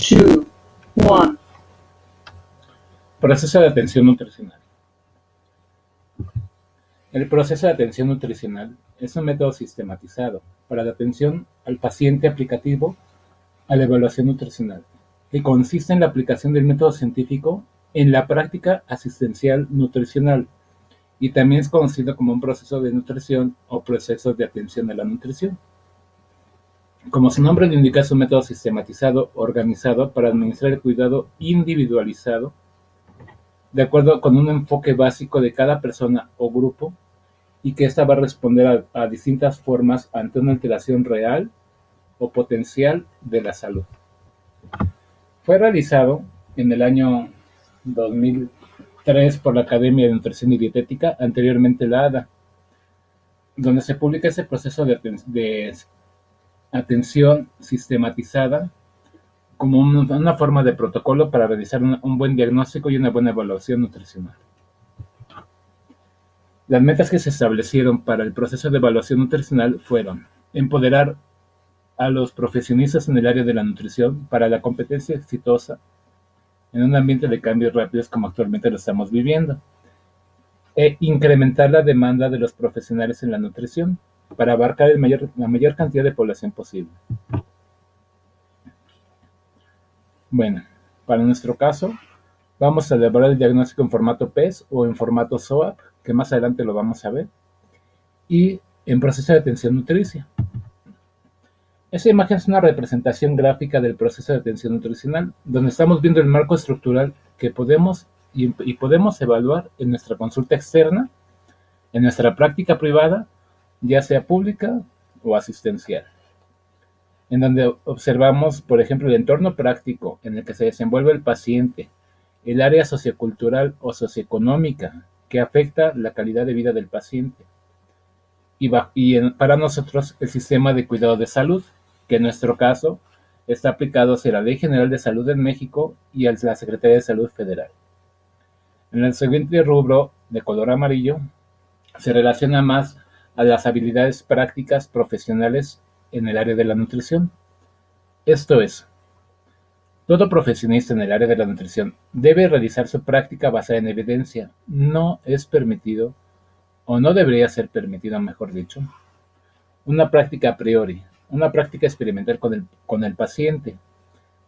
2, 1. Proceso de atención nutricional. El proceso de atención nutricional es un método sistematizado para la atención al paciente aplicativo a la evaluación nutricional, que consiste en la aplicación del método científico en la práctica asistencial nutricional, y también es conocido como un proceso de nutrición o proceso de atención a la nutrición. Como su nombre lo indica, es un método sistematizado, organizado para administrar el cuidado individualizado de acuerdo con un enfoque básico de cada persona o grupo, y que ésta va a responder a distintas formas ante una alteración real o potencial de la salud. Fue realizado en el año 2003 por la Academia de Nutrición y Dietética, anteriormente la ADA, donde se publica ese proceso de atención sistematizada como una forma de protocolo para realizar un buen diagnóstico y una buena evaluación nutricional. Las metas que se establecieron para el proceso de evaluación nutricional fueron empoderar a los profesionistas en el área de la nutrición para la competencia exitosa en un ambiente de cambios rápidos como actualmente lo estamos viviendo, e incrementar la demanda de los profesionales en la nutrición para abarcar la mayor cantidad de población posible. Bueno, para nuestro caso, vamos a elaborar el diagnóstico en formato PES o en formato SOAP, que más adelante lo vamos a ver, y en proceso de atención nutricia. Esta imagen es una representación gráfica del proceso de atención nutricional, donde estamos viendo el marco estructural que podemos evaluar en nuestra consulta externa, en nuestra práctica privada, ya sea pública o asistencial, en donde observamos, por ejemplo, el entorno práctico en el que se desenvuelve el paciente, el área sociocultural o socioeconómica que afecta la calidad de vida del paciente, para nosotros el sistema de cuidado de salud, que en nuestro caso está aplicado hacia la Ley General de Salud en México y a la Secretaría de Salud Federal. En el siguiente rubro, de color amarillo, se relaciona más a las habilidades prácticas profesionales en el área de la nutrición. Esto es, todo profesionista en el área de la nutrición debe realizar su práctica basada en evidencia. No es permitido, o no debería ser permitido, mejor dicho, una práctica a priori, una práctica experimental con el paciente.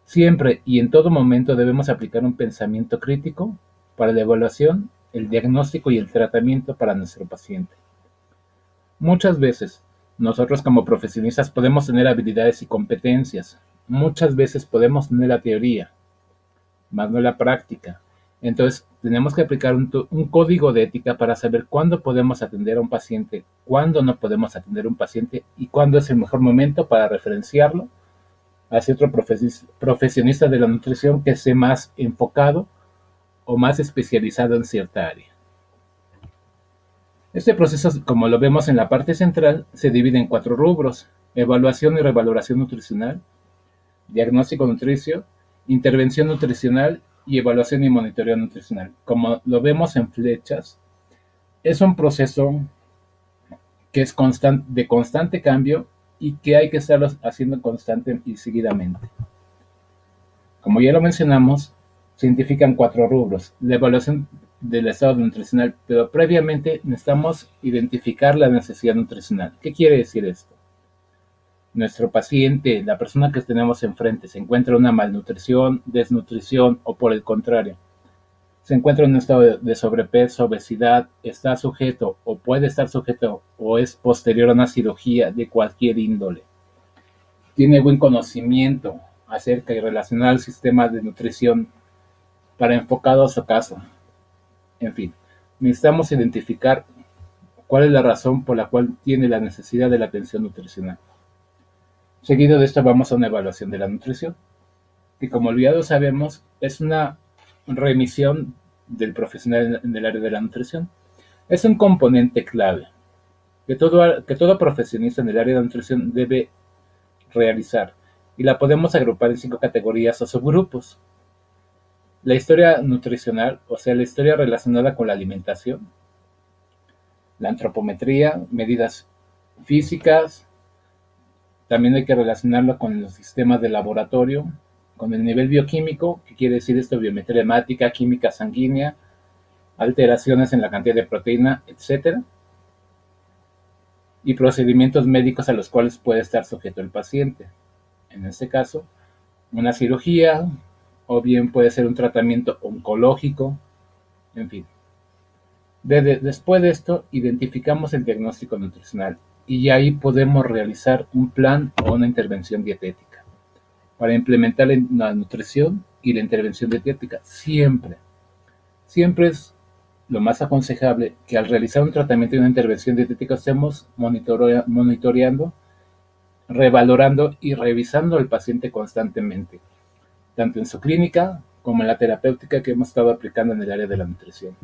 Siempre y en todo momento debemos aplicar un pensamiento crítico para la evaluación, el diagnóstico y el tratamiento para nuestro paciente. Muchas veces, nosotros como profesionistas podemos tener habilidades y competencias. Muchas veces podemos tener la teoría, más no la práctica. Entonces, tenemos que aplicar un código de ética para saber cuándo podemos atender a un paciente, cuándo no podemos atender a un paciente y cuándo es el mejor momento para referenciarlo hacia otro profesionista de la nutrición que esté más enfocado o más especializado en cierta área. Este proceso, como lo vemos en la parte central, se divide en 4 rubros: evaluación y revaloración nutricional, diagnóstico nutricio, intervención nutricional y evaluación y monitoreo nutricional. Como lo vemos en flechas, es un proceso que es de constante cambio y que hay que estarlo haciendo constante y seguidamente. Como ya lo mencionamos, se identifican 4 rubros: la evaluación del estado nutricional, pero previamente necesitamos identificar la necesidad nutricional. ¿Qué quiere decir esto? Nuestro paciente, la persona que tenemos enfrente, se encuentra en una malnutrición, desnutrición o por el contrario, se encuentra en un estado de sobrepeso, obesidad, está sujeto o puede estar sujeto o es posterior a una cirugía de cualquier índole. Tiene buen conocimiento acerca y relacionado al sistema de nutrición para enfocado a su caso. En fin, necesitamos identificar cuál es la razón por la cual tiene la necesidad de la atención nutricional. Seguido de esto vamos a una evaluación de la nutrición, que como ya sabemos es una remisión del profesional en el área de la nutrición. Es un componente clave que todo profesionista en el área de la nutrición debe realizar, y la podemos agrupar en 5 categorías o subgrupos. La historia nutricional, o sea, la historia relacionada con la alimentación, la antropometría, medidas físicas. También hay que relacionarlo con los sistemas de laboratorio, con el nivel bioquímico, que quiere decir esto, biometría hemática, química sanguínea, alteraciones en la cantidad de proteína, etcétera, y procedimientos médicos a los cuales puede estar sujeto el paciente. En este caso, una cirugía, o bien puede ser un tratamiento oncológico, en fin. Después de esto, identificamos el diagnóstico nutricional y ahí podemos realizar un plan o una intervención dietética para implementar la nutrición y la intervención dietética. Siempre es lo más aconsejable que al realizar un tratamiento y una intervención dietética estemos monitoreando, revalorando y revisando al paciente constantemente, tanto en su clínica como en la terapéutica que hemos estado aplicando en el área de la nutrición.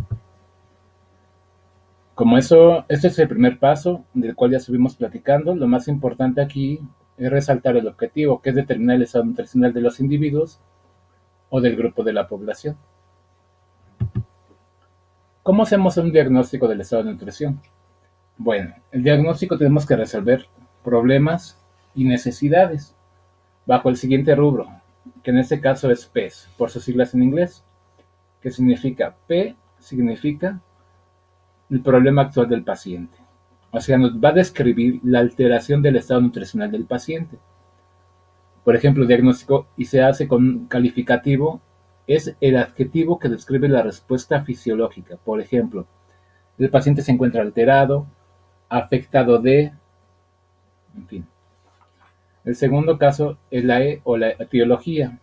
Como eso, este es el primer paso del cual ya estuvimos platicando, lo más importante aquí es resaltar el objetivo, que es determinar el estado nutricional de los individuos o del grupo de la población. ¿Cómo hacemos un diagnóstico del estado de nutrición? Bueno, el diagnóstico tenemos que resolver problemas y necesidades bajo el siguiente rubro, que en este caso es PES, por sus siglas en inglés, que significa P, significa el problema actual del paciente. O sea, nos va a describir la alteración del estado nutricional del paciente. Por ejemplo, diagnóstico y se hace con un calificativo, es el adjetivo que describe la respuesta fisiológica. Por ejemplo, el paciente se encuentra alterado, afectado de, en fin. El segundo caso es la E o la etiología.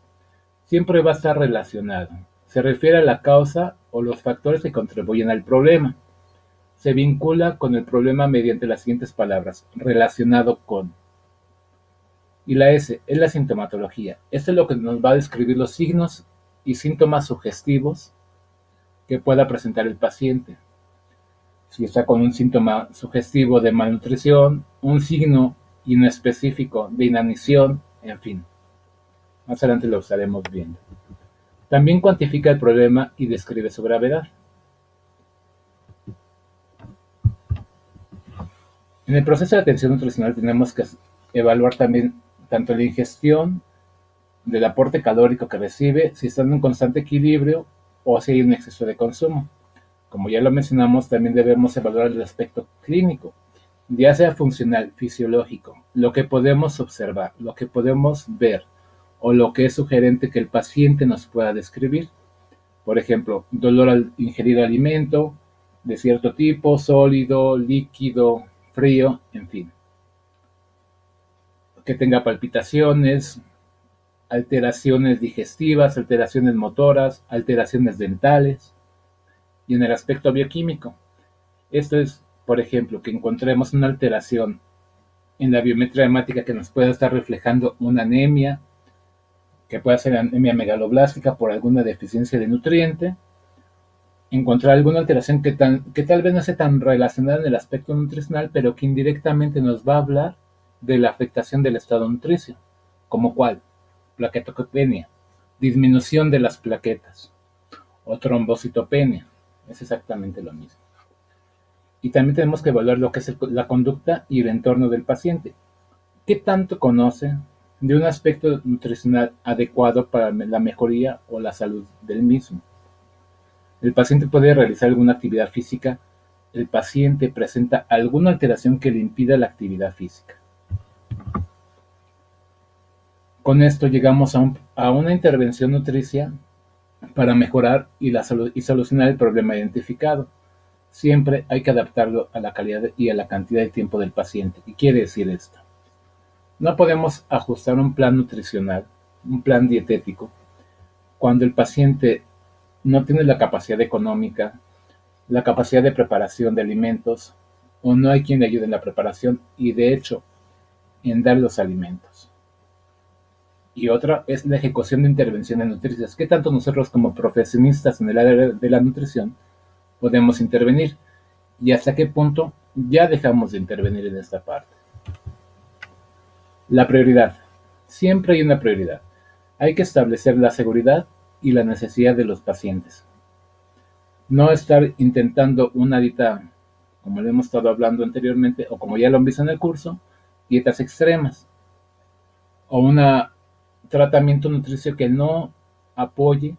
Siempre va a estar relacionado. Se refiere a la causa o los factores que contribuyen al problema. Se vincula con el problema mediante las siguientes palabras: relacionado con. Y la S es la sintomatología. Esto es lo que nos va a describir los signos y síntomas sugestivos que pueda presentar el paciente. Si está con un síntoma sugestivo de malnutrición, un signo inespecífico de inanición, en fin. Más adelante lo estaremos viendo. También cuantifica el problema y describe su gravedad. En el proceso de atención nutricional tenemos que evaluar también tanto la ingestión del aporte calórico que recibe, si está en un constante equilibrio o si hay un exceso de consumo. Como ya lo mencionamos, también debemos evaluar el aspecto clínico, ya sea funcional, fisiológico, lo que podemos observar, lo que podemos ver o lo que es sugerente que el paciente nos pueda describir. Por ejemplo, dolor al ingerir alimento de cierto tipo, sólido, líquido, frío, en fin. Que tenga palpitaciones, alteraciones digestivas, alteraciones motoras, alteraciones dentales. Y en el aspecto bioquímico, esto es, por ejemplo, que encontremos una alteración en la biometría hemática que nos pueda estar reflejando una anemia, que pueda ser anemia megaloblástica por alguna deficiencia de nutriente, encontrar alguna alteración que tal vez no esté tan relacionada en el aspecto nutricional, pero que indirectamente nos va a hablar de la afectación del estado nutricio, como cuál, plaquetopenia, disminución de las plaquetas, o trombocitopenia, es exactamente lo mismo. Y también tenemos que evaluar lo que es la conducta y el entorno del paciente. ¿Qué tanto conoce de un aspecto nutricional adecuado para la mejoría o la salud del mismo? El paciente puede realizar alguna actividad física. El paciente presenta alguna alteración que le impida la actividad física. Con esto llegamos a una intervención nutricia para mejorar y solucionar el problema identificado. Siempre hay que adaptarlo a la calidad y a la cantidad de tiempo del paciente. ¿Qué quiere decir esto? No podemos ajustar un plan nutricional, un plan dietético, cuando el paciente no tiene la capacidad económica, la capacidad de preparación de alimentos, o no hay quien le ayude en la preparación y, de hecho, en dar los alimentos. Y otra es la ejecución de intervenciones nutricias. ¿Qué tanto nosotros como profesionistas en el área de la nutrición podemos intervenir? ¿Y hasta qué punto ya dejamos de intervenir en esta parte? La prioridad. Siempre hay una prioridad. Hay que establecer la seguridad y la necesidad de los pacientes. No estar intentando una dieta, como lo hemos estado hablando anteriormente, o como ya lo han visto en el curso, dietas extremas. O una tratamiento nutricio que no apoye